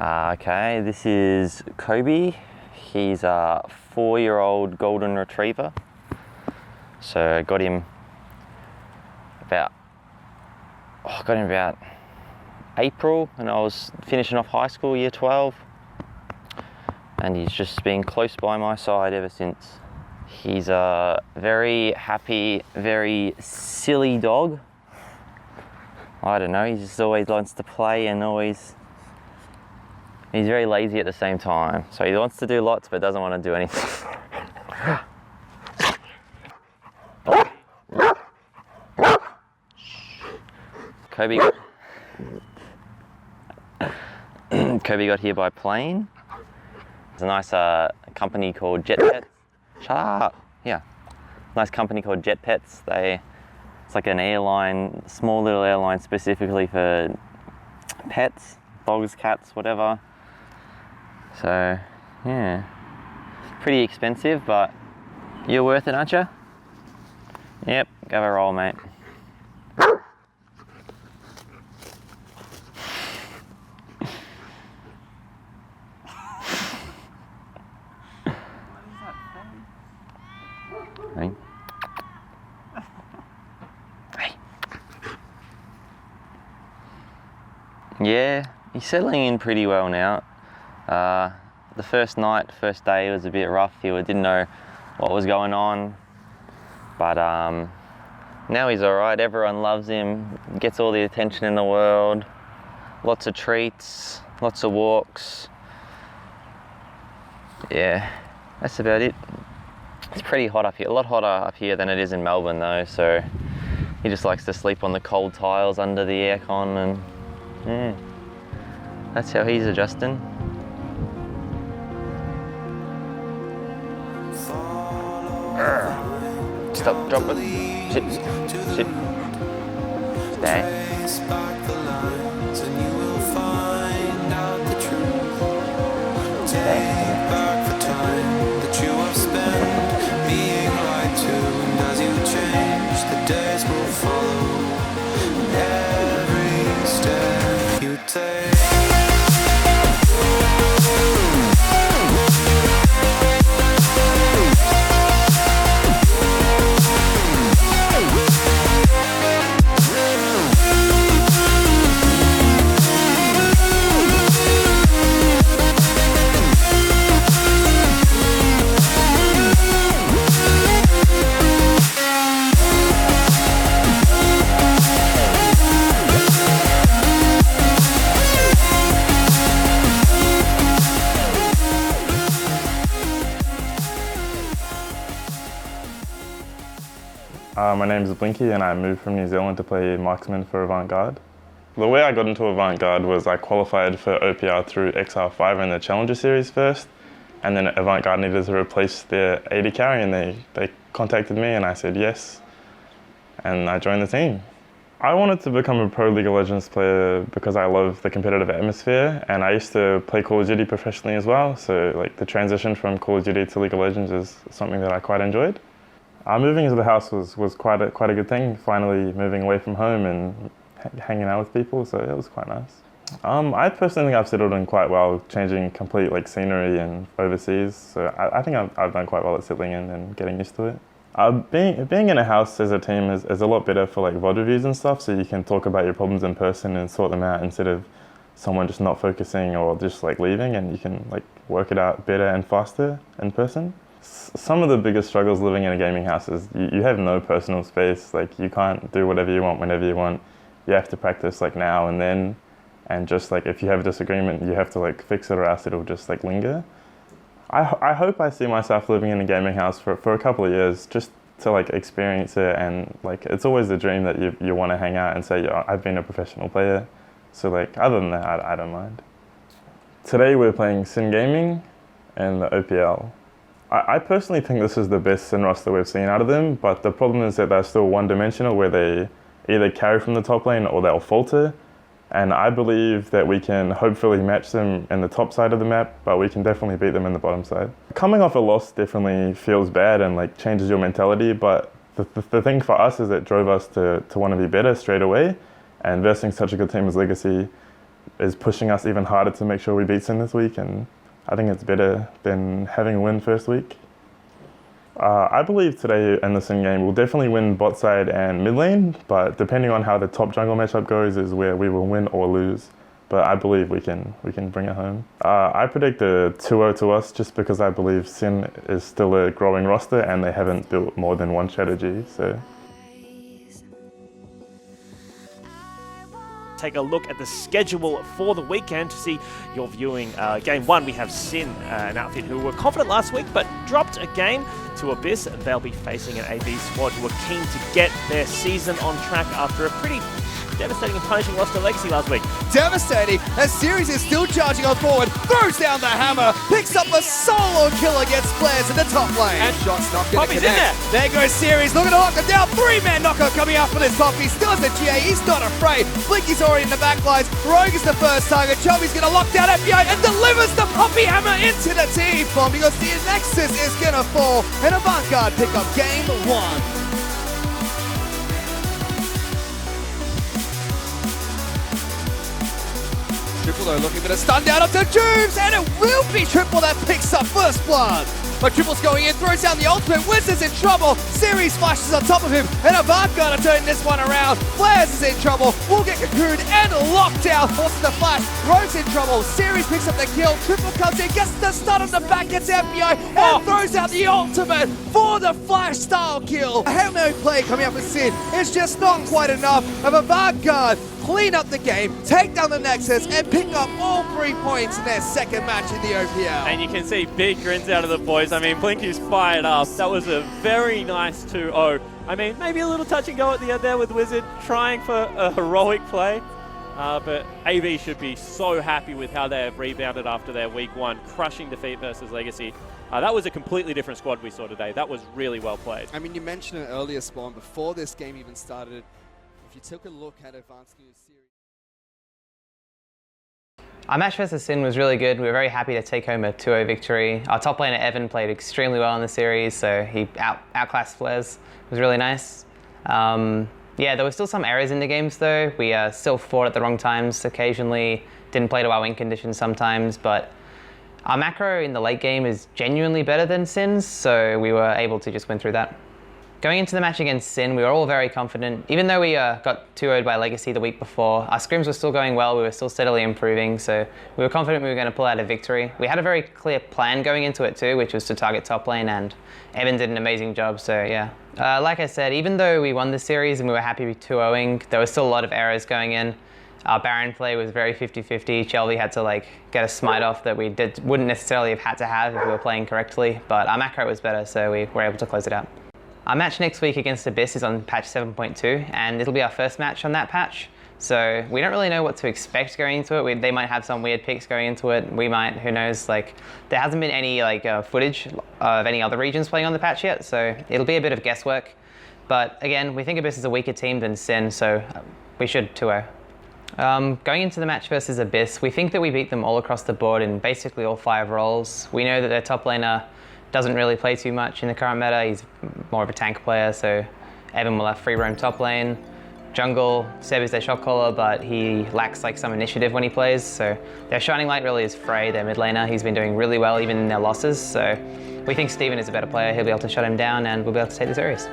Okay, this is Kobe. He's a 4-year-old golden retriever. So I got him about April, and I was finishing off high school, year 12, and he's just been close by my side ever since. He's a very happy, very silly dog. I don't know, he just always wants to play and he's very lazy at the same time. So he wants to do lots but doesn't want to do anything. Kobe got here by plane. There's a nice company called Jet Pets. Shut up! Yeah. Nice company called Jet Pets. It's like an airline, small little airline specifically for pets, dogs, cats, whatever. So, yeah. Pretty expensive, but you're worth it, aren't you? Yep, go a roll, mate. Hey. Hey. Yeah, he's settling in pretty well now. The first day was a bit rough. He didn't know what was going on, but now he's all right. Everyone loves him. Gets all the attention in the world. Lots of treats, lots of walks. Yeah, that's about it. It's pretty hot up here, a lot hotter up here than it is in Melbourne though, so he just likes to sleep on the cold tiles under the aircon, and yeah, that's how he's adjusting. Stop, drop it, sit, stay. Stay. Days will follow every step you take. My name is Blinky and I moved from New Zealand to play marksman for Avantgarde. The way I got into Avantgarde was I qualified for OPR through XR5 in the Challenger Series first, and then Avantgarde needed to replace their AD carry, and they contacted me and I said yes, and I joined the team. I wanted to become a pro League of Legends player because I love the competitive atmosphere, and I used to play Call of Duty professionally as well, so like the transition from Call of Duty to League of Legends is something that I quite enjoyed. Moving into the house was quite a good thing, finally moving away from home and hanging out with people, so it was quite nice. I personally think I've settled in quite well, changing complete scenery and overseas, so I think I've done quite well at settling in and getting used to it. Being in a house as a team is a lot better for VOD reviews and stuff, so you can talk about your problems in person and sort them out instead of someone just not focusing or just leaving, and you can work it out better and faster in person. Some of the biggest struggles living in a gaming house is you have no personal space. You can't do whatever you want whenever you want. You have to practice now and then, and just if you have a disagreement, you have to fix it, or else it'll just linger. I hope I see myself living in a gaming house for a couple of years, just to experience it, and it's always a dream that you want to hang out and say, yeah, I've been a professional player. So other than that, I don't mind. Today we're playing Sin Gaming and the OPL. I personally think this is the best Sin roster we've seen out of them, but the problem is that they're still one-dimensional, where they either carry from the top lane or they'll falter, and I believe that we can hopefully match them in the top side of the map, but we can definitely beat them in the bottom side. Coming off a loss definitely feels bad and changes your mentality, but the thing for us is it drove us to want to be better straight away, and versing such a good team as Legacy, is pushing us even harder to make sure we beat Sin this week, and I think it's better than having a win first week. I believe today in the Sin game we'll definitely win bot side and mid lane, but depending on how the top jungle matchup goes is where we will win or lose. But I believe we can bring it home. I predict a 2-0 to us just because I believe Sin is still a growing roster and they haven't built more than one strategy. So. Take a look at the schedule for the weekend to see your viewing. Game 1, we have Sin, an outfit who were confident last week but dropped a game to Abyss. They'll be facing an AB squad who are keen to get their season on track after a pretty devastating and punishing loss to Legacy last week. Devastating, as Series is still charging on forward, throws down the hammer, picks up the solo kill against Flares in the top lane. And shot's not going to connect. There goes Series, looking to lock him down. 3-man knocker coming out for this Poppy. Still has the GA, he's not afraid. Blinky's already in the back lines. Rogue is the first target. Chubby's going to lock down FBI and delivers the Poppy hammer into the team bomb because the Nexus is going to fall. And Avant Garde pick up game 1. Triple though looking for the stun down up to Jubes, and it will be Triple that picks up first blood. But Triple's going in, throws down the ultimate, Wizard's in trouble, Series flashes on top of him, and Avant Garde are turning this one around. Flares is in trouble, will get cocooned and locked down, forces the flash, Rogue's in trouble, Series picks up the kill, Triple comes in, gets the stun on the back, gets FBI, and throws out the ultimate for the flash style kill. A Hail Mary play coming up with Sin, it's just not quite enough of Avant Garde. Clean up the game, take down the Nexus, and pick up all 3 points in their second match in the OPL. And you can see big grins out of the boys. I mean, Blinky's fired up. That was a very nice 2-0. I mean, maybe a little touch and go at the end there with Wizard trying for a heroic play. But AV should be so happy with how they have rebounded after their week 1 crushing defeat versus Legacy. That was a completely different squad we saw today. That was really well played. I mean, you mentioned it earlier, Spawn, before this game even started. If you took a look at Advanced News Series. Our match versus Sin was really good. We were very happy to take home a 2-0 victory. Our top laner Evan played extremely well in the series, so he outclassed Flares. It was really nice. Yeah, there were still some errors in the games though. We still fought at the wrong times occasionally, didn't play to our win conditions sometimes, but our macro in the late game is genuinely better than Sin's, so we were able to just win through that. Going into the match against Sin, we were all very confident. Even though we got 2-0'd by Legacy the week before, our scrims were still going well, we were still steadily improving, so we were confident we were going to pull out a victory. We had a very clear plan going into it too, which was to target top lane, and Evan did an amazing job, so yeah. Like I said, even though we won the series and we were happy with 2-0ing, there was still a lot of errors going in. Our Baron play was very 50-50. Shelby had to get a smite off that we wouldn't necessarily have had to have if we were playing correctly, but our macro was better, so we were able to close it out. Our match next week against Abyss is on patch 7.2, and it'll be our first match on that patch. So we don't really know what to expect going into it. They might have some weird picks going into it. We might, who knows. There hasn't been any footage of any other regions playing on the patch yet, so it'll be a bit of guesswork. But again, we think Abyss is a weaker team than Sin, so we should 2-0. Going into the match versus Abyss, we think that we beat them all across the board in basically all 5 roles. We know that their top laner doesn't really play too much in the current meta. He's more of a tank player, so Evan will have free roam top lane. Jungle, Seb is their shot caller, but he lacks some initiative when he plays, so their shining light really is Frey, their mid laner. He's been doing really well even in their losses, so we think Steven is a better player. He'll be able to shut him down and we'll be able to take the series.